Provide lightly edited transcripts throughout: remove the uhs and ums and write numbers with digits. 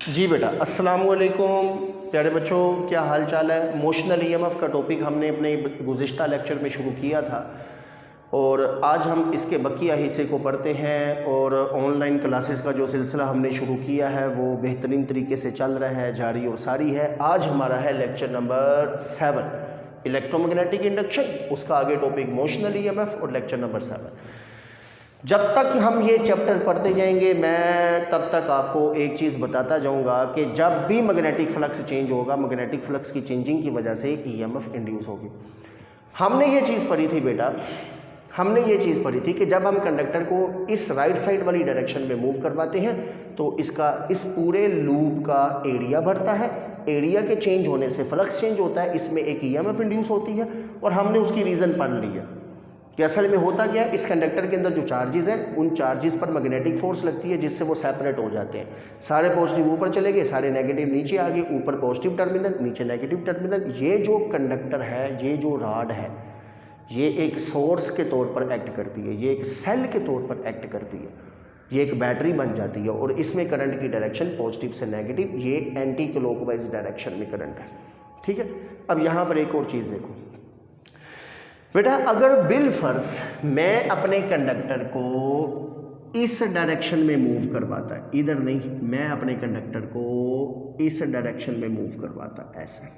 जी बेटा, अस्सलाम वालेकुम प्यारे बच्चों, क्या हाल चाल है। मोशनल ईएमएफ का टॉपिक हमने अपने गुज़िश्ता लेक्चर में शुरू किया था और आज हम इसके बकिया हिस्से को पढ़ते हैं। और ऑनलाइन क्लासेस का जो सिलसिला हमने शुरू किया है वो बेहतरीन तरीके से चल रहा है, जारी और सारी है। आज हमारा है लेक्चर नंबर 7 इलेक्ट्रोमैग्नेटिक इंडक्शन, उसका आगे टॉपिक मोशनल ईएमएफ और लेक्चर नंबर 7। जब तक हम ये चैप्टर पढ़ते जाएंगे मैं तब तक आपको एक चीज़ बताता जाऊंगा कि जब भी मैग्नेटिक फ्लक्स चेंज होगा, मैग्नेटिक फ्लक्स की चेंजिंग की वजह से ईएमएफ इंड्यूस होगी। हमने ये चीज़ पढ़ी थी बेटा, हमने ये चीज़ पढ़ी थी कि जब हम कंडक्टर को इस राइट साइड वाली डायरेक्शन में मूव करवाते हैं तो इसका इस पूरे लूप का एरिया बढ़ता है। एरिया के चेंज होने से फ्लक्स चेंज होता है, इसमें एक ईएमएफ इंड्यूस होती है। और हमने उसकी रीज़न पढ़ ली है कि असल में होता क्या है, इस कंडक्टर के अंदर जो चार्जेस हैं उन चार्जेस पर मैग्नेटिक फोर्स लगती है जिससे वो सेपरेट हो जाते हैं। सारे पॉजिटिव ऊपर चले गए, सारे नेगेटिव नीचे आ गए, ऊपर पॉजिटिव टर्मिनल नीचे नेगेटिव टर्मिनल। ये जो कंडक्टर है, ये जो रॉड है, ये एक सोर्स के तौर पर एक्ट करती है, ये एक सेल के तौर पर एक्ट करती है, ये एक बैटरी बन जाती है और इसमें करंट की डायरेक्शन पॉजिटिव से नेगेटिव, ये एंटी क्लॉकवाइज डायरेक्शन में करंट है। ठीक है, अब यहाँ पर एक और चीज़ देखो बेटा, अगर बिलफर्ज मैं अपने कंडक्टर को इस डायरेक्शन में मूव करवाता, इधर नहीं, मैं अपने कंडक्टर को इस डायरेक्शन में मूव करवाता ऐसे,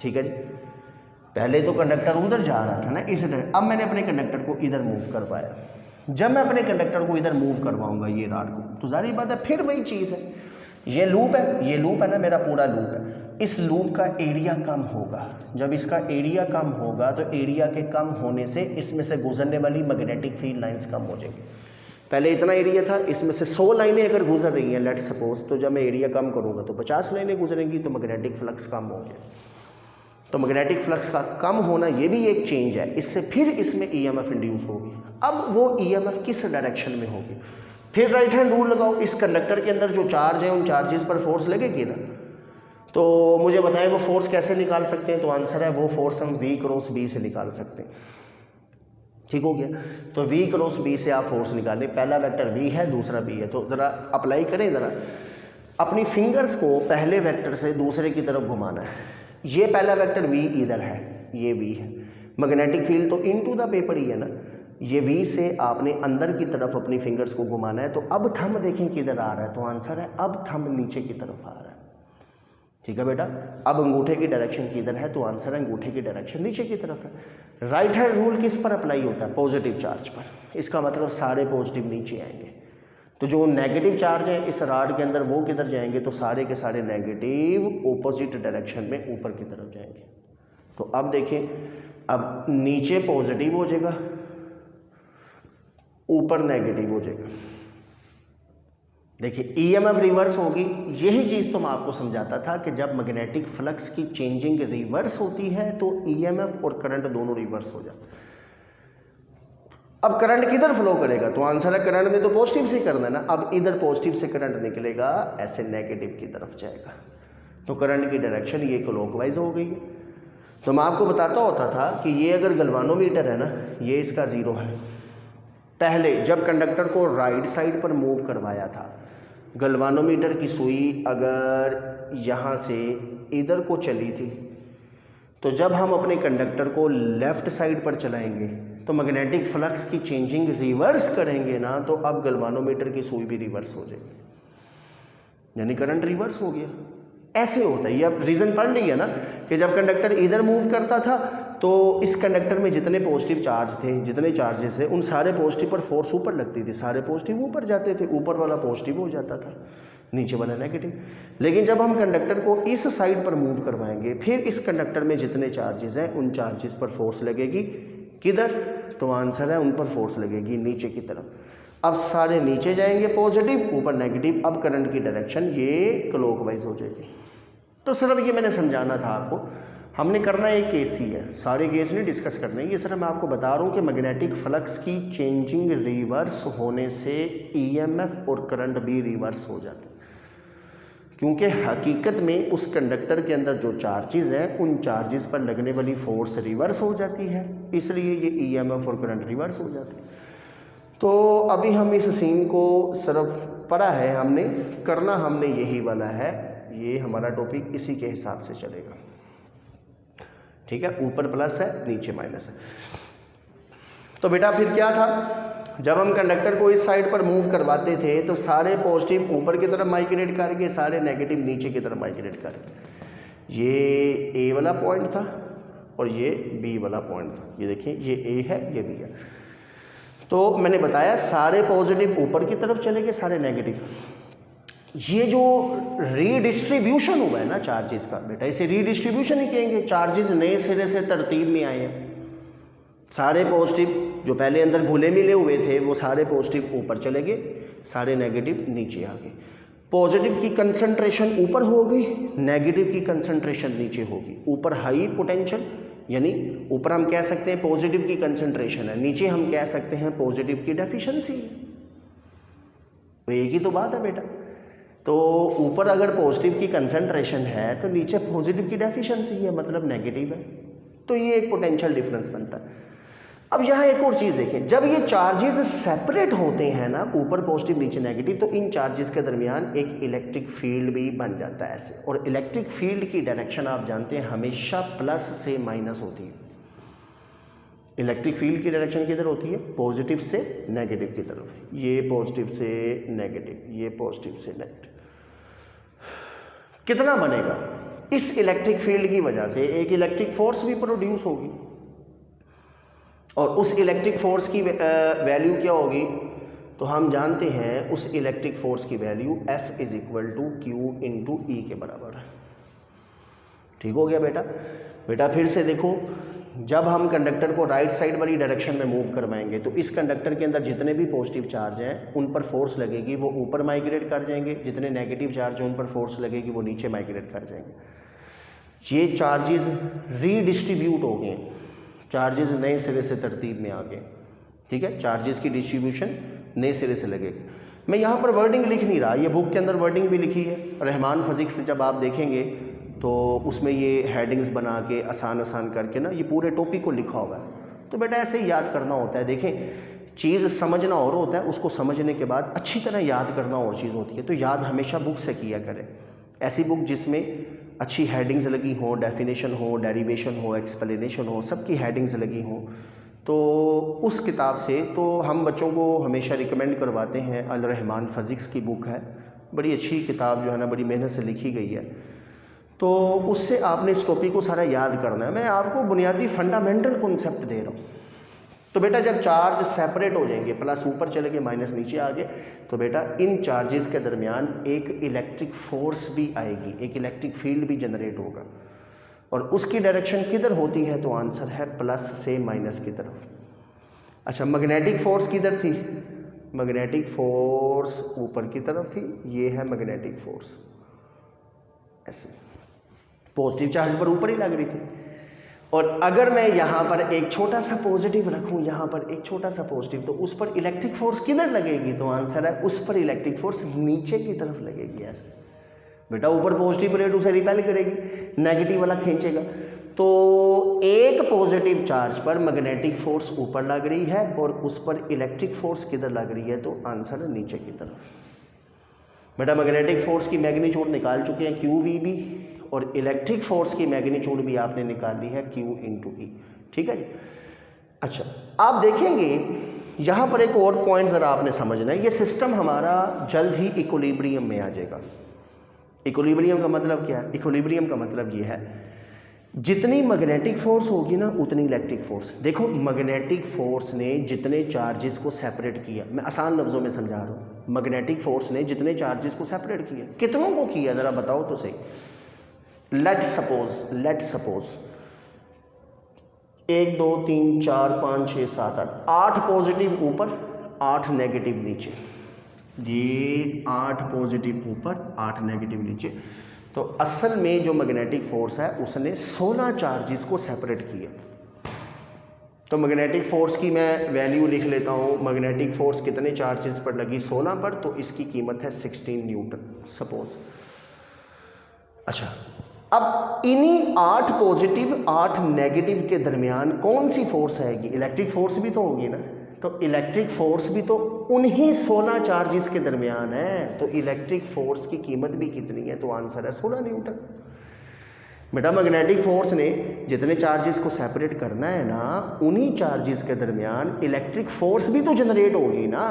ठीक है जी। पहले तो कंडक्टर उधर जा रहा था ना, इस अब मैंने अपने कंडक्टर को इधर मूव करवाया। जब मैं अपने कंडक्टर को इधर मूव करवाऊंगा ये रॉड को, तो जाहिर बात है फिर वही चीज़ है, ये लूप है, ये लूप है ना, मेरा पूरा लूप है। इस लूप का एरिया कम होगा। जब इसका एरिया कम होगा तो एरिया के कम होने से इसमें से गुजरने वाली मैग्नेटिक फील्ड लाइंस कम हो जाएंगी। पहले इतना एरिया था, इसमें से 100 लाइनें अगर गुजर रही हैं लेट्स सपोज, तो जब मैं एरिया कम करूँगा तो 50 लाइनें गुजरेंगी, तो मैग्नेटिक फ्लक्स कम हो गया। तो मैग्नेटिक फ्लक्स का कम होना ये भी एक चेंज है, इससे फिर इसमें ईएमएफ इंड्यूस होगी। अब वो ईएमएफ किस डायरेक्शन में होगी, फिर राइट हैंड रूल लगाओ। इस कंडक्टर के अंदर जो चार्ज है उन चार्जेस पर फोर्स लगेगी ना, तो मुझे बताएं वो फोर्स कैसे निकाल सकते हैं। तो आंसर है वो फोर्स हम V क्रॉस B से निकाल सकते हैं। ठीक हो गया, तो V क्रॉस B से आप फोर्स निकालें। पहला वेक्टर V है, दूसरा B है, तो ज़रा अप्लाई करें। ज़रा अपनी फिंगर्स को पहले वेक्टर से दूसरे की तरफ घुमाना है। ये पहला वेक्टर V इधर है, ये V है। मैग्नेटिक फील्ड तो इनटू द पेपर ही है ना, ये V से आपने अंदर की तरफ अपनी फिंगर्स को घुमाना है। तो अब थंब देखें किधर आ रहा है, तो आंसर है अब थंब नीचे की तरफ आ रहा है। ठीक है बेटा, अब अंगूठे की डायरेक्शन किधर है, तो आंसर है अंगूठे की डायरेक्शन नीचे की तरफ है। राइट हैंड रूल किस पर अप्लाई होता है, पॉजिटिव चार्ज पर। इसका मतलब सारे पॉजिटिव नीचे आएंगे, तो जो नेगेटिव चार्ज है इस रॉड के अंदर वो किधर जाएंगे, तो सारे के सारे नेगेटिव ऑपोजिट डायरेक्शन में ऊपर की तरफ जाएंगे। तो अब देखें, अब नीचे पॉजिटिव हो जाएगा, ऊपर नेगेटिव हो जाएगा। देखिए ईएमएफ रिवर्स होगी। यही चीज़ तो मैं आपको समझाता था कि जब मैग्नेटिक फ्लक्स की चेंजिंग रिवर्स होती है तो ईएमएफ और करंट दोनों रिवर्स हो जाते हैं। अब करंट किधर फ्लो करेगा, तो आंसर है करंट ने तो पॉजिटिव से करना है ना। अब इधर पॉजिटिव से करंट निकलेगा, ऐसे नेगेटिव की तरफ जाएगा, तो करंट की डायरेक्शन ये क्लॉकवाइज हो गई है। तो मैं आपको बताता होता था कि ये अगर गैल्वानोमीटर है ना, ये इसका 0 है। पहले जब कंडक्टर को राइट साइड पर मूव करवाया था, गैल्वानोमीटर की सुई अगर यहाँ से इधर को चली थी, तो जब हम अपने कंडक्टर को लेफ़्ट साइड पर चलाएंगे तो मैग्नेटिक फ्लक्स की चेंजिंग रिवर्स करेंगे ना, तो अब गैल्वानोमीटर की सुई भी रिवर्स हो जाएगी, यानी करंट रिवर्स हो गया। ऐसे होता है, ये अब रीज़न पढ़ ली है ना कि जब कंडक्टर इधर मूव करता था तो इस कंडक्टर में जितने पॉजिटिव चार्ज थे, जितने चार्जेस थे, उन सारे पॉजिटिव पर फोर्स ऊपर लगती थी, सारे पॉजिटिव ऊपर जाते थे, ऊपर वाला पॉजिटिव हो जाता था, नीचे वाला नेगेटिव। लेकिन जब हम कंडक्टर को इस साइड पर मूव करवाएंगे, फिर इस कंडक्टर में जितने चार्जेस हैं उन चार्जेस पर फोर्स लगेगी किधर, तो आंसर है उन पर फोर्स लगेगी नीचे की तरफ। अब सारे नीचे जाएंगे पॉजिटिव, ऊपर नेगेटिव, अब करंट की डायरेक्शन ये क्लॉकवाइज हो जाएगी। तो सिर्फ ये मैंने समझाना था आपको, हमने करना एक केस ही है, सारे केस नहीं डिस्कस करने। ये सिर्फ मैं आपको बता रहा हूँ कि मैग्नेटिक फ्लक्स की चेंजिंग रिवर्स होने से ईएमएफ और करंट भी रिवर्स हो जाते हैं, क्योंकि हकीकत में उस कंडक्टर के अंदर जो चार्जेस हैं उन चार्जेस पर लगने वाली फोर्स रिवर्स हो जाती है, इसलिए ये ईएमएफ और करंट रिवर्स हो जाते हैं। तो अभी हम इस सीन को सिर्फ पढ़ा है हमने, करना हमने यही वाला है, ये हमारा टॉपिक इसी के हिसाब से चलेगा। ठीक है, ऊपर प्लस है नीचे माइनस है। तो बेटा फिर क्या था, जब हम कंडक्टर को इस साइड पर मूव करवाते थे तो सारे पॉजिटिव ऊपर की तरफ माइग्रेट करके, सारे नेगेटिव नीचे की तरफ माइग्रेट करके। ये ए वाला पॉइंट था और ये बी वाला पॉइंट था। ये देखिए, ये ए है, ये बी है। तो मैंने बताया सारे पॉजिटिव ऊपर की तरफ चले गए, सारे नेगेटिव। ये जो रीडिस्ट्रीब्यूशन हुआ है ना चार्जेस का, बेटा इसे रीडिस्ट्रीब्यूशन ही कहेंगे। चार्जेस नए सिरे से तरतीब में आए हैं। सारे पॉजिटिव जो पहले अंदर घुले मिले हुए थे वो सारे पॉजिटिव ऊपर चले गए, सारे नेगेटिव नीचे आ गए। पॉजिटिव की कंसंट्रेशन ऊपर होगी, नेगेटिव की कंसंट्रेशन नीचे होगी। ऊपर हाई पोटेंशियल, यानी ऊपर हम कह सकते हैं पॉजिटिव की कंसंट्रेशन है, नीचे हम कह सकते हैं पॉजिटिव की डेफिशिएंसी। तो एक ही तो बात है बेटा। तो ऊपर अगर पॉजिटिव की कंसंट्रेशन है तो नीचे पॉजिटिव की डेफिशिएंसी है, मतलब नेगेटिव है। तो ये एक पोटेंशियल डिफरेंस बनता है। अब यहाँ एक और चीज़ देखें, जब ये चार्जेस सेपरेट होते हैं ना, ऊपर पॉजिटिव नीचे नेगेटिव, तो इन चार्जेस के दरमियान एक इलेक्ट्रिक फील्ड भी बन जाता है ऐसे। और इलेक्ट्रिक फील्ड की डायरेक्शन आप जानते हैं हमेशा प्लस से माइनस होती है। इलेक्ट्रिक फील्ड की डायरेक्शन किधर होती है, पॉजिटिव से नेगेटिव की तरफ। ये पॉजिटिव से नेगेटिव, ये पॉजिटिव से नेगेटिव। कितना बनेगा, इस इलेक्ट्रिक फील्ड की वजह से एक इलेक्ट्रिक फोर्स भी प्रोड्यूस होगी, और उस इलेक्ट्रिक फोर्स की वैल्यू क्या होगी, तो हम जानते हैं उस इलेक्ट्रिक फोर्स की value F is equal to q into e के बराबर है। ठीक हो गया बेटा। बेटा फिर से देखो, जब हम कंडक्टर को राइट साइड वाली डायरेक्शन में मूव करवाएंगे तो इस कंडक्टर के अंदर जितने भी पॉजिटिव चार्ज हैं उन पर फोर्स लगेगी, वो ऊपर माइग्रेट कर जाएंगे। जितने नेगेटिव चार्ज हैं उन पर फोर्स लगेगी, वो नीचे माइग्रेट कर जाएंगे। ये चार्जेस रीडिस्ट्रीब्यूट हो गए, चार्जेस नए सिरे से तरतीब में आ गए। ठीक है, चार्जेस की डिस्ट्रीब्यूशन नए सिरे से लगेगी। मैं यहाँ पर वर्डिंग लिख नहीं रहा, ये बुक के अंदर वर्डिंग भी लिखी है। रहमान फिजिक्स जब आप देखेंगे तो उसमें ये हेडिंग्स बना के आसान आसान करके ना ये पूरे टॉपिक को लिखा हुआ है। तो बेटा ऐसे ही याद करना होता है। देखें, चीज़ समझना और होता है, उसको समझने के बाद अच्छी तरह याद करना और चीज़ होती है। तो याद हमेशा बुक से किया करें, ऐसी बुक जिसमें अच्छी हेडिंग्स लगी हों, डेफिनेशन हो, डेरिवेशन हो, एक्सप्लेनेशन हो, सबकी हेडिंग्स लगी हों। तो उस किताब से तो हम बच्चों को हमेशा रिकमेंड करवाते हैं। अल रहमान फिजिक्स की बुक है, बड़ी अच्छी किताब जो है ना, बड़ी मेहनत से लिखी गई है। तो उससे आपने इस टॉपिक को सारा याद करना है। मैं आपको बुनियादी फंडामेंटल कॉन्सेप्ट दे रहा हूँ। तो बेटा जब चार्ज सेपरेट हो जाएंगे, प्लस ऊपर चले गए माइनस नीचे आ गए, तो बेटा इन चार्जेस के दरमियान एक इलेक्ट्रिक फोर्स भी आएगी, एक इलेक्ट्रिक फील्ड भी जनरेट होगा। और उसकी डायरेक्शन किधर होती है, तो आंसर है प्लस से माइनस की तरफ। अच्छा, मैग्नेटिक फोर्स किधर थी, मैग्नेटिक फोर्स ऊपर की तरफ थी। ये है मैग्नेटिक फोर्स, ऐसे पॉजिटिव चार्ज पर ऊपर ही लग रही थी। और अगर मैं यहाँ पर एक छोटा सा पॉजिटिव रखूँ, यहाँ पर एक छोटा सा पॉजिटिव, तो उस पर इलेक्ट्रिक फोर्स किधर लगेगी, तो आंसर है उस पर इलेक्ट्रिक फोर्स नीचे की तरफ लगेगी। ऐसे बेटा ऊपर पॉजिटिव प्लेट उसे रिपेल करेगी, नेगेटिव वाला खींचेगा। तो एक पॉजिटिव चार्ज पर मैग्नेटिक फोर्स ऊपर लग रही है और उस पर इलेक्ट्रिक फोर्स किधर लग रही है, तो आंसर है नीचे की तरफ। बेटा मैग्नेटिक फोर्स की मैग्नीट्यूड निकाल चुके हैं QVB, और इलेक्ट्रिक फोर्स की मैग्नीट्यूड भी आपने निकाल ली है Q इंटू ई। ठीक है जी। अच्छा, आप देखेंगे यहाँ पर एक और पॉइंट ज़रा आपने समझना है। ये सिस्टम हमारा जल्द ही इक्विलिब्रियम में आ जाएगा। इक्विलिब्रियम का मतलब क्या है, इक्विलिब्रियम का मतलब ये है जितनी मैग्नेटिक फोर्स होगी ना उतनी इलेक्ट्रिक फोर्स। देखो मैग्नेटिक फोर्स ने जितने चार्जेस को सेपरेट किया, मैं आसान लफ्ज़ों में समझा रहा हूँ, मैग्नेटिक फोर्स ने जितने चार्जेस को सेपरेट किया, कितनों को किया ज़रा बताओ तो सही। लेट सपोज 1 2 3 4 5 6 7 8 पॉजिटिव ऊपर 8 नेगेटिव नीचे। ये 8 पॉजिटिव ऊपर 8 नेगेटिव नीचे। तो असल में जो मैग्नेटिक फोर्स है उसने 16 चार्जेस को सेपरेट किया। तो मैग्नेटिक फोर्स की मैं वैल्यू लिख लेता हूँ। मैग्नेटिक फोर्स कितने चार्जेस पर लगी, 16 पर, तो इसकी कीमत है 16 न्यूटन सपोज। अच्छा, अब इन्हीं 8 पॉजिटिव 8 नेगेटिव के दरमियान कौन सी फोर्स आएगी, इलेक्ट्रिक फोर्स भी तो होगी ना। तो इलेक्ट्रिक फोर्स भी तो उन्हीं 16 चार्जेस के दरमियान है, तो इलेक्ट्रिक फोर्स की कीमत भी कितनी है? तो आंसर है 16 न्यूटन। बेटा मैग्नेटिक फोर्स ने जितने चार्जेस को सेपरेट करना है ना, उन्हीं चार्जेस के दरमियान इलेक्ट्रिक फोर्स भी तो जनरेट होगी ना,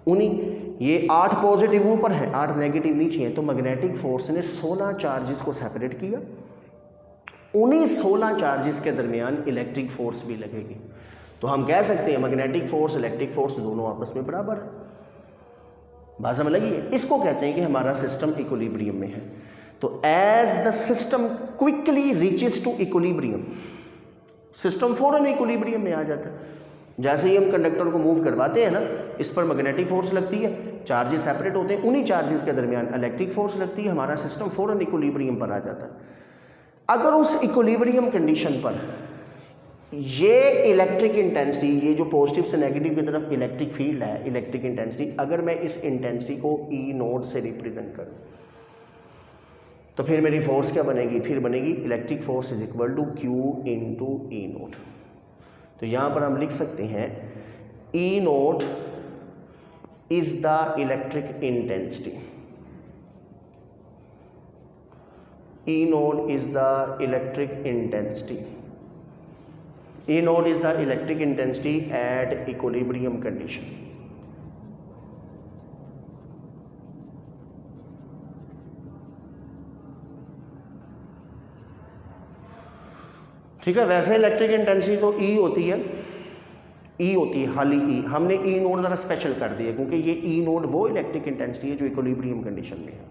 उन्हीं। ये 8 पॉजिटिव ऊपर है, 8 नेगेटिव नीचे है, तो मैग्नेटिक फोर्स ने 16 चार्जेस को सेपरेट किया, उन्हीं 16 चार्जेस के दरमियान इलेक्ट्रिक फोर्स भी लगेगी। तो हम कह सकते हैं मैग्नेटिक फोर्स इलेक्ट्रिक फोर्स दोनों आपस में बराबर है। बात समझ लगी है? इसको कहते हैं कि हमारा सिस्टम इक्विलिब्रियम में है। तो as the system quickly reaches to equilibrium, system फौरन इक्विलिब्रियम में आ जाता है। जैसे ही हम कंडक्टर को मूव करवाते हैं ना, इस पर मैग्नेटिक फोर्स लगती है, चार्जेस सेपरेट होते हैं, उन्हीं चार्जेस के दरमियान इलेक्ट्रिक फोर्स लगती है, हमारा सिस्टम फौरन इक्विलिब्रियम पर आ जाता है। अगर उस इक्विलिब्रियम कंडीशन पर ये इलेक्ट्रिक इंटेंसिटी, ये जो पॉजिटिव से नेगेटिव की तरफ इलेक्ट्रिक फील्ड है, इलेक्ट्रिक इंटेंसिटी, अगर मैं इस इंटेंसिटी को ई नोड से रिप्रेजेंट करूं, तो फिर मेरी फोर्स क्या बनेगी? फिर बनेगी electric force is equal to q into E node. तो यहां पर हम लिख सकते हैं E node is the electric intensity, E node is the electric intensity, E node is the electric intensity at equilibrium condition. ठीक है, वैसे इलेक्ट्रिक इंटेंसिटी तो E होती है, E होती है खाली E, हमने E नोड ज़रा स्पेशल कर दिया क्योंकि ये E नोड वो इलेक्ट्रिक इंटेंसिटी है जो इक्विलिब्रियम कंडीशन में है।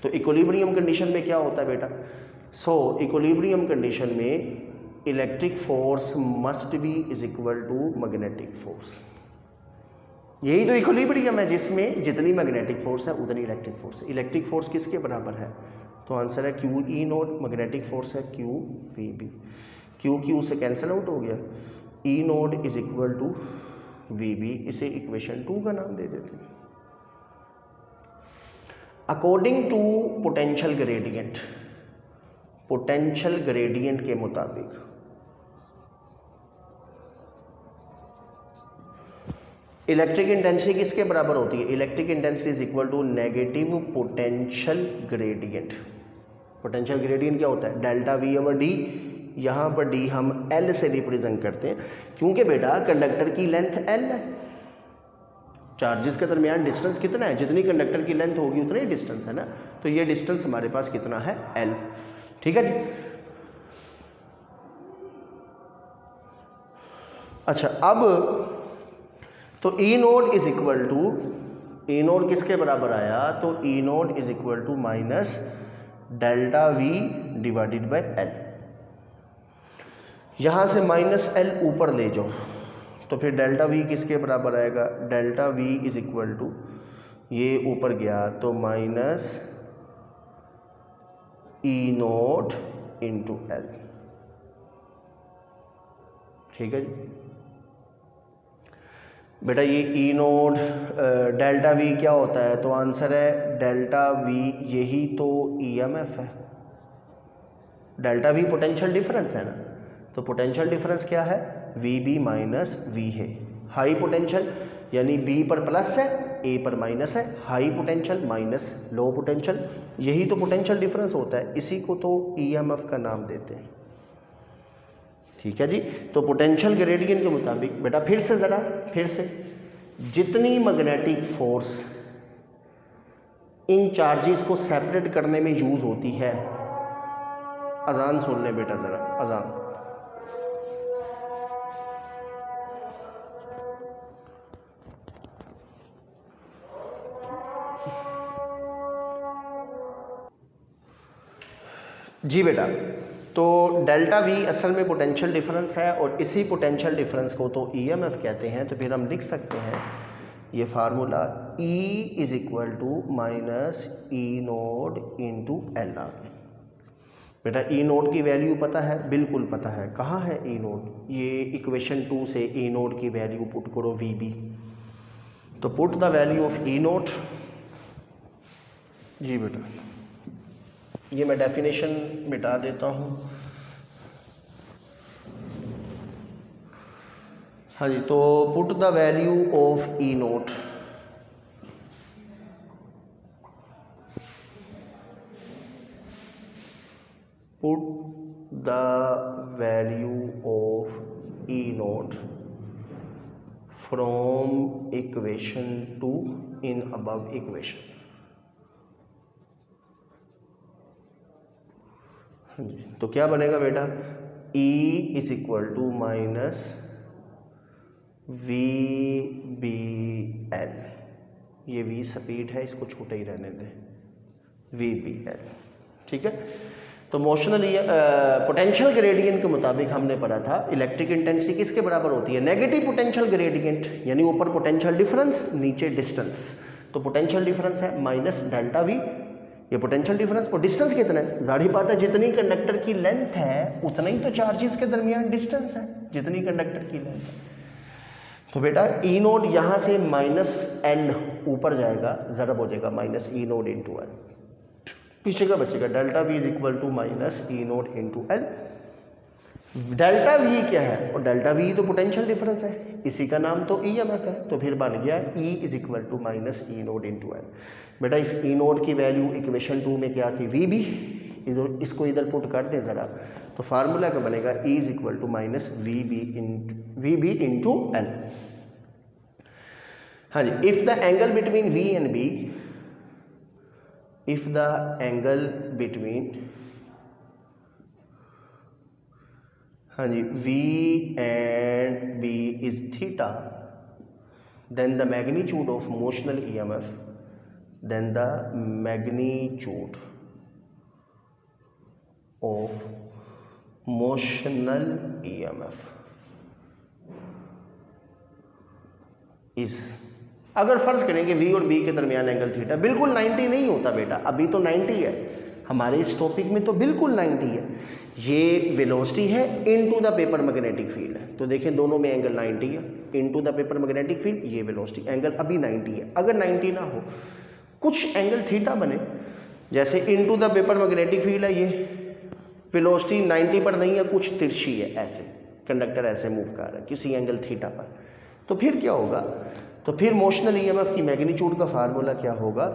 तो इक्विलिब्रियम कंडीशन में क्या होता है बेटा? सो इक्विलिब्रियम कंडीशन में electric force must be is equal to magnetic force. यही तो इक्विलिब्रियम है जिसमें जितनी मैग्नेटिक फोर्स है उतनी इलेक्ट्रिक फोर्स है। इलेक्ट्रिक फोर्स किसके बराबर है? तो आंसर है q e node, magnetic force है q v b. Q q से कैंसिल आउट हो गया, e node is equal to v b, इसे इक्वेशन 2 का नाम दे देते हैं। According to potential gradient, potential gradient के मुताबिक इलेक्ट्रिक इंटेंसिटी किसके बराबर होती है? Electric intensity is equal to negative potential gradient. Potential gradient क्या होता है? डेल्टा वी ओवर डी, यहाँ पर डी हम एल से रिप्रेजेंट करते हैं क्योंकि बेटा कंडक्टर की लेंथ एल है, चार्जेस के दरमियान डिस्टेंस कितना है? जितनी कंडक्टर की लेंथ होगी उतना ही डिस्टेंस है ना, तो ये डिस्टेंस हमारे पास कितना है? एल। ठीक है जी। अच्छा, अब तो E node is equal to, E node किसके बराबर आया? तो E node is equal to minus delta V divided by L. यहां से माइनस एल ऊपर ले जाओ तो फिर डेल्टा वी किसके बराबर आएगा? Delta V is equal to, ये ऊपर गया तो minus E node into L. ठीक है जी बेटा, ये ई नोड डेल्टा वी क्या होता है? तो आंसर है डेल्टा वी, यही तो ईएमएफ है। डेल्टा वी पोटेंशियल डिफरेंस है ना, तो पोटेंशियल डिफरेंस क्या है? वी बी माइनस वी है। हाई पोटेंशियल यानी बी पर प्लस है, ए पर माइनस है, high potential minus low potential, यही तो पोटेंशियल डिफरेंस होता है, इसी को तो ईएमएफ का नाम देते हैं। ठीक है जी। तो पोटेंशियल ग्रेडियंट के मुताबिक बेटा फिर से जितनी मैग्नेटिक फोर्स इन चार्जेस को सेपरेट करने में यूज होती है, अजान सुन ले बेटा जरा, अजान। जी बेटा, तो डेल्टा वी असल में पोटेंशियल डिफरेंस है और इसी पोटेंशियल डिफरेंस को तो ईएमएफ कहते हैं। तो फिर हम लिख सकते हैं ये formula E is equal to minus E node into L R. बेटा ई नोड की वैल्यू पता है? बिल्कुल पता है। कहाँ है ई नोड? ये इक्वेशन 2 से ई नोड की वैल्यू पुट करो वी बी, तो put the value of e node. जी बेटा, ये मैं डेफिनेशन मिटा देता हूँ। हाँ जी, तो put the value of E note, put the value of E naught from equation 2 in above equation। हाँ जी, तो क्या बनेगा बेटा, E is equal to minus VBL, ये V स्पीड है, इसको छोटा ही रहने दें, VBL, ठीक है। तो मोशनल पोटेंशियल ग्रेडियंट के मुताबिक हमने पढ़ा था इलेक्ट्रिक इंटेंसिटी किसके बराबर होती है, नेगेटिव पोटेंशियल ग्रेडियंट, यानी ऊपर पोटेंशियल डिफरेंस नीचे डिस्टेंस। तो पोटेंशियल डिफरेंस है माइनस डेल्टा वी, ये पोटेंशियल डिफरेंस, और डिस्टेंस कितना है, जाहिर बात है जितनी कंडक्टर की लेंथ है उतना ही तो चार्जेस के दरमियान डिस्टेंस है, जितनी कंडक्टर की लेंथ है। तो बेटा ई नोट यहाँ से माइनस एल ऊपर जाएगा, ज़रब हो जाएगा minus E naught into L, पीछे का बचेगा delta V is equal to minus E naught into L. Delta V क्या है, और डेल्टा वी तो पोटेंशियल डिफरेंस है, इसी का नाम तो ईएमएफ है, तो फिर बन गया E is equal to minus E naught into L. बेटा इस ई नोट की वैल्यू इक्वेशन 2 में क्या थी, वी बी, इसको इधर पुट कर दें ज़रा, तो फार्मूला का बनेगा e is equal to minus v b into l. हाँ जी, if the angle between v and b, if the angle between हाँ जी V and B is theta, then the magnitude of motional EMF, then the magnitude of motional EMF is, अगर फर्ज करें कि V और B के दरमियान angle theta बिल्कुल 90 नहीं होता बेटा, अभी तो 90 है, हमारे इस टॉपिक में तो बिल्कुल 90 है, ये वेलोसिटी है into the paper magnetic field है, तो देखें दोनों में एंगल 90 है, into the paper magnetic field, ये वेलोसिटी, एंगल अभी 90 है। अगर 90 ना हो, कुछ एंगल थीटा बने, जैसे into the paper magnetic field है, ये वेलोसिटी 90 पर नहीं है, कुछ तिरछी है, ऐसे कंडक्टर ऐसे मूव कर रहा है किसी एंगल थीटा पर, तो फिर क्या होगा, तो फिर मोशनल ईएमएफ की मैग्नीट्यूड का फार्मूला क्या होगा,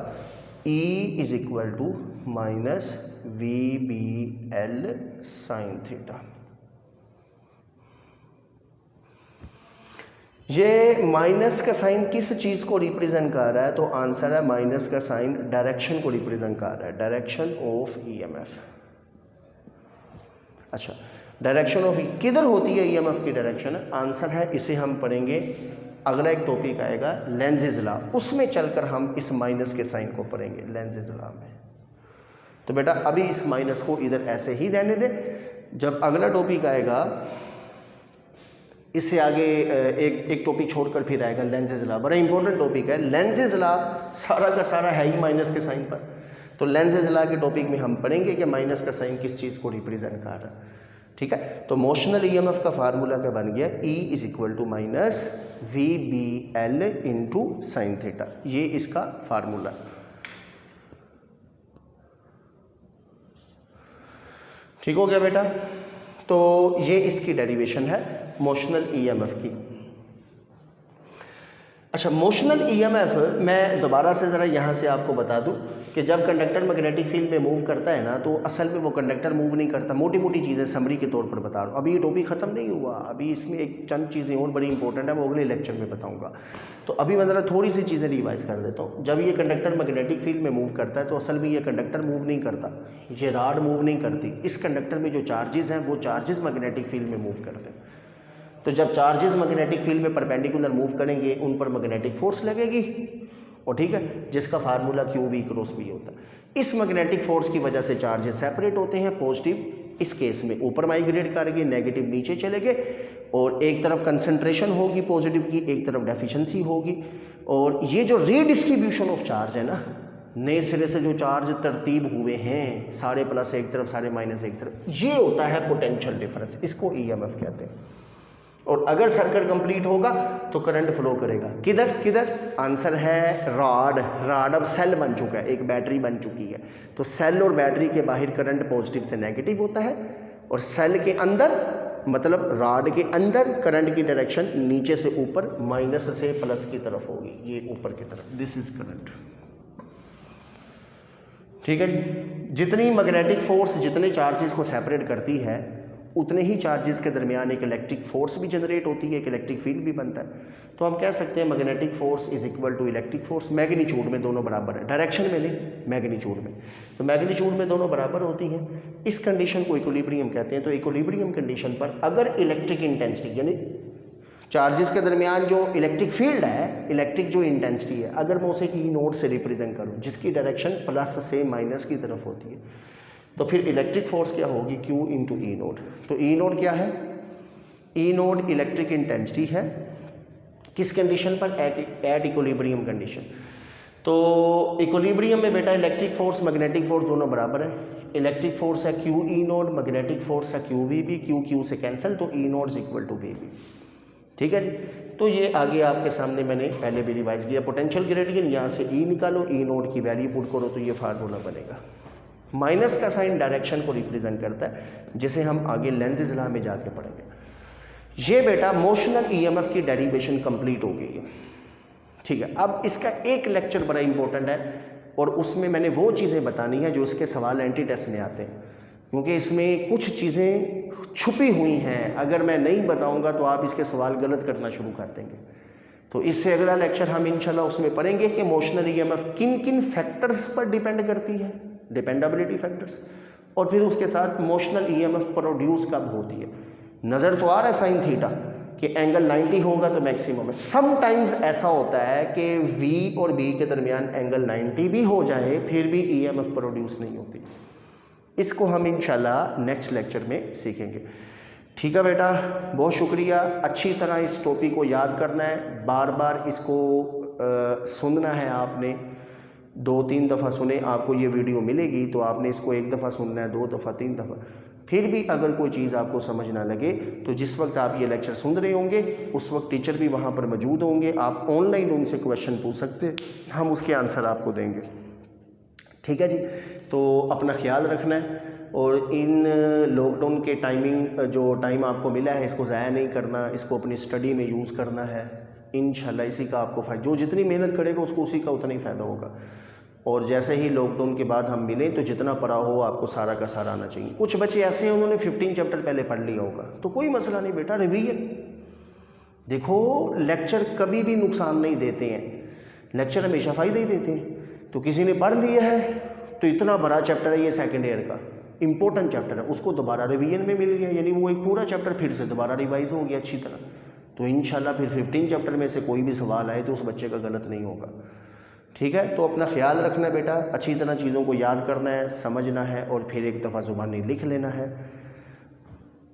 E is equal to minus VBL sine theta. ये माइनस का साइन किस चीज़ को रिप्रेजेंट कर रहा है, तो आंसर है माइनस का साइन डायरेक्शन को रिप्रेजेंट कर रहा है, डायरेक्शन ऑफ ईएमएफ। अच्छा, डायरेक्शन ऑफ किधर होती है ईएमएफ की डायरेक्शन, आंसर है, इसे हम पढ़ेंगे, अगला एक टॉपिक आएगा लेंज़ेज़ लॉ, उसमें चलकर हम इस माइनस के साइन को पढ़ेंगे लेंज़ेज़ लॉ में। तो बेटा अभी इस माइनस को इधर ऐसे ही रहने दें, जब अगला टॉपिक आएगा इससे आगे एक टॉपिक छोड़कर फिर आएगा लेंज़ेज़ लॉ, बड़ा इंपॉर्टेंट टॉपिक है लेंज़ेज़ लॉ, सारा का सारा है ही माइनस के साइन पर। तो लेंज़ेज़ लॉ के टॉपिक में हम पढ़ेंगे कि माइनस का साइन किस चीज़ को रिप्रेजेंट कर रहा है, ठीक है। तो मोशनल ईएमएफ का फार्मूला क्या बन गया, E is equal to minus VBL into sine theta, ये इसका फार्मूला। ठीक हो गया बेटा, तो ये इसकी डेरिवेशन है मोशनल ईएमएफ की। अच्छा, मोशनल ईएमएफ मैं दोबारा से ज़रा यहाँ से आपको बता दूँ कि जब कंडक्टर मैग्नेटिक फील्ड में मूव करता है ना, तो असल में वो कंडक्टर मूव नहीं करता, मोटी मोटी चीज़ें समरी के तौर पर बता रहा हूँ, अभी ये टॉपिक ख़त्म नहीं हुआ, अभी इसमें एक चंद चीज़ें और बड़ी इंपॉर्टेंट है, वो अगले लेक्चर में बताऊँगा। तो अभी मैं ज़रा थोड़ी सी चीज़ें रिवाइज कर देता हूँ। जब ये कंडक्टर मैग्नेटिक फील्ड में मूव करता है तो असल में ये कंडक्टर मूव नहीं करता, ये राड मूव नहीं करती, इस कंडक्टर में जो चार्जेस हैं वो चार्जेस मैग्नेटिक फील्ड में मूव करते हैं। तो जब चार्जेस मैग्नेटिक फील्ड में परपेंडिकुलर मूव करेंगे, उन पर मैग्नेटिक फोर्स लगेगी, और ठीक है, जिसका फार्मूला QV क्रॉस B होता है। इस मैग्नेटिक फोर्स की वजह से चार्जेस सेपरेट होते हैं, पॉजिटिव इस केस में ऊपर माइग्रेट करेंगे, नेगेटिव नीचे चले गए, और एक तरफ कंसंट्रेशन होगी पॉजिटिव की, एक तरफ डेफिशिएंसी होगी, और ये जो रीडिस्ट्रीब्यूशन ऑफ चार्ज है ना, नए सिरे से जो चार्ज तरतीब हुए हैं, सारे प्लस एक तरफ सारे माइनस एक तरफ, ये होता है पोटेंशियल डिफरेंस, इसको EMF कहते हैं। और अगर सर्किट कंप्लीट होगा तो करंट फ्लो करेगा, किधर किधर, आंसर है रॉड, रॉड अब सेल बन चुका है, एक बैटरी बन चुकी है, तो सेल और बैटरी के बाहर करंट पॉजिटिव से नेगेटिव होता है, और सेल के अंदर मतलब रॉड के अंदर करंट की डायरेक्शन नीचे से ऊपर, माइनस से प्लस की तरफ होगी, ये ऊपर की तरफ, दिस इज करंट। ठीक है जी। जितनी मैग्नेटिक फोर्स जितने चार्जेस को सेपरेट करती है उतने ही चार्जेस के दरमियान एक इलेक्ट्रिक फोर्स भी जनरेट होती है, एक इलेक्ट्रिक फील्ड भी बनता है। तो हम कह सकते हैं magnetic force is equal to electric force. Magnitude में दोनों बराबर है, डायरेक्शन में नहीं, मैग्नीट्यूड में। तो मैग्नीट्यूड में दोनों बराबर होती हैं। इस कंडीशन को इक्विलिब्रियम कहते हैं। तो इक्विलिब्रियम कंडीशन पर अगर इलेक्ट्रिक इंटेंसिटी यानी चार्जेस के दरमियान जो इलेक्ट्रिक फील्ड है, इलेक्ट्रिक जो इंटेंसिटी है, अगर मैं उसे ई नोड से रिप्रेजेंट करूँ जिसकी डायरेक्शन प्लस से माइनस की तरफ होती है, तो फिर इलेक्ट्रिक फोर्स क्या होगी, Q इंटू ई नोड। तो ई नोड क्या है, ई नोड इलेक्ट्रिक इंटेंसिटी है। किस कंडीशन पर, एट इक्विलिब्रियम कंडीशन। तो इक्विलिब्रियम में बेटा इलेक्ट्रिक फोर्स मैग्नेटिक फोर्स दोनों बराबर है। इलेक्ट्रिक फोर्स है Q E node, magnetic force है Q V B, Q से कैंसिल, तो E node is equal to V B। ठीक है जी। तो ये आगे आपके सामने मैंने पहले भी रिवाइज किया। पोटेंशियल ग्रेडियंट यहाँ से ई निकालो, ई नोड की वैल्यू पुट करो तो ये फार्मूला बनेगा। माइनस का साइन डायरेक्शन को रिप्रेजेंट करता है, जिसे हम आगे लेंज़ लॉ में जाके पढ़ेंगे। ये बेटा मोशनल ईएमएफ की डेरिवेशन कंप्लीट हो गई है। ठीक है, अब इसका एक लेक्चर बड़ा इंपॉर्टेंट है और उसमें मैंने वो चीज़ें बतानी है जो इसके सवाल एंटी टेस्ट में आते हैं, क्योंकि इसमें कुछ चीज़ें छुपी हुई हैं। अगर मैं नहीं बताऊंगा तो आप इसके सवाल गलत करना शुरू कर देंगे। तो इससे अगला लेक्चर हम इंशाल्लाह उसमें पढ़ेंगे कि मोशनल ईएमएफ किन किन फैक्टर्स पर डिपेंड करती है, डिपेंडेबिलिटी फैक्टर्स, और फिर उसके साथ मोशनल ईएमएफ प्रोड्यूस कब होती है। नज़र तो आ रहा है साइन थीटा कि एंगल 90 होगा तो मैक्सिमम है। समटाइम्स ऐसा होता है कि V और B के दरमियान एंगल 90 भी हो जाए फिर भी ईएमएफ प्रोड्यूस नहीं होती। इसको हम इंशाल्लाह नेक्स्ट लेक्चर में सीखेंगे। ठीक है बेटा, बहुत शुक्रिया। अच्छी तरह इस टॉपिक को याद करना है, बार बार इसको सुनना है आपने। 2-3 दफ़ा सुने, आपको ये वीडियो मिलेगी तो आपने इसको 1 दफ़ा सुनना है, 2 दफ़ा, 3 दफ़ा। फिर भी अगर कोई चीज़ आपको समझ ना लगे तो जिस वक्त आप ये लेक्चर सुन रहे होंगे उस वक्त टीचर भी वहाँ पर मौजूद होंगे। आप ऑनलाइन उनसे क्वेश्चन पूछ सकते हैं, हम उसके आंसर आपको देंगे। ठीक है जी। तो अपना ख्याल रखना है और इन लॉकडाउन के टाइमिंग जो टाइम आपको मिला है इसको ज़ाया नहीं करना, इसको अपनी स्टडी में यूज़ करना है। इंशाल्लाह इसी का आपको फ़ायदा, जो जितनी मेहनत करेगा उसको उसी का उतना ही फ़ायदा होगा। और जैसे ही लॉकडाउन के बाद हम मिलें तो जितना पढ़ा हो आपको सारा का सारा आना चाहिए। कुछ बच्चे ऐसे हैं उन्होंने 15 चैप्टर पहले पढ़ लिया होगा, तो कोई मसला नहीं बेटा, रिवीजन। देखो लेक्चर कभी भी नुकसान नहीं देते हैं, लेक्चर हमेशा फ़ायदा ही देते हैं। तो किसी ने पढ़ लिया है तो इतना बड़ा चैप्टर है ये, सेकेंड ईयर का इंपॉर्टेंट चैप्टर है, उसको दोबारा रिवीजन में मिल गया, यानी वो एक पूरा चैप्टर फिर से दोबारा रिवाइज हो गया अच्छी तरह। तो इंशाल्लाह फिर 15 चैप्टर में से कोई भी सवाल आए तो उस बच्चे का गलत नहीं होगा। ठीक है, तो अपना ख्याल रखना है बेटा, अच्छी तरह चीज़ों को याद करना है, समझना है और फिर एक दफ़ा ज़ुबानी लिख लेना है।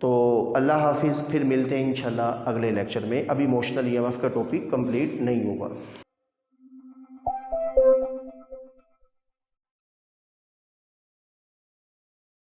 तो अल्लाह हाफिज़, फिर मिलते हैं इंशाल्लाह अगले लेक्चर में। अभी इमोशनल ईएमएफ का टॉपिक कंप्लीट नहीं होगा।